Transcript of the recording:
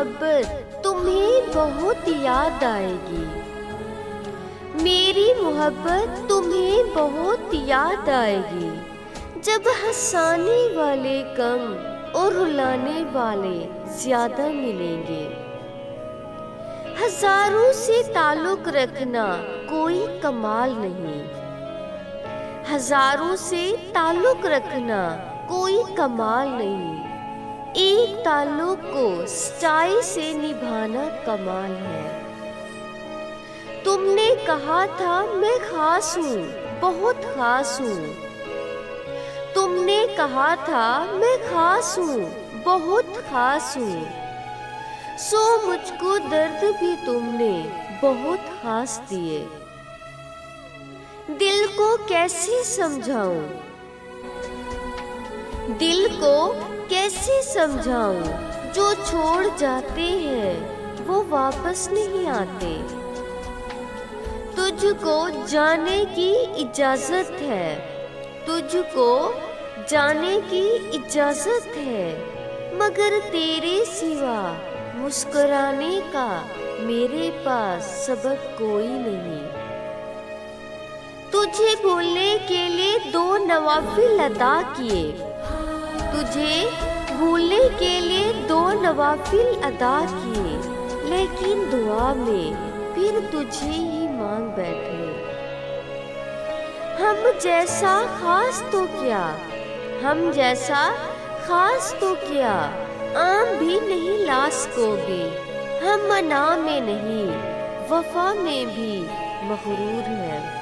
محبت تمہیں بہت یاد آئے گی، میری محبت تمہیں بہت یاد آئے گی، جب ہنسانے والے کم اور رلانے والے زیادہ ملیں گے۔ ہزاروں سے تعلق رکھنا کوئی کمال نہیں، ہزاروں سے تعلق رکھنا کوئی کمال نہیں، ایک تعلق کو سچائی سے نبھانا کمال ہے۔ تم نے کہا تھا میں خاص ہوں، بہت خاص ہوں، تم نے کہا تھا میں خاص ہوں، بہت خاص ہوں، سو مجھ کو درد بھی تم نے بہت خاص دیے، دل کو کیسے سمجھاؤں، دل کو کیسے سمجھاؤں، جو چھوڑ جاتے ہیں وہ واپس نہیں آتے، تجھ کو جانے کی اجازت ہے، تجھ کو جانے کی اجازت ہے، مگر تیرے سوا مسکرانے کا میرے پاس سبب کوئی نہیں۔ تجھے بھولنے کے لیے 2 نوافل ادا کیے، تجھے بھولنے کے لیے 2 نوافل ادا کیے، لیکن دعا میں پھر تجھے ہی مانگ بیٹھے۔ ہم جیسا خاص تو کیا، ہم جیسا خاص تو کیا، عام بھی نہیں لا سکوگے، ہم انا میں نہیں وفا میں بھی مغرور ہیں۔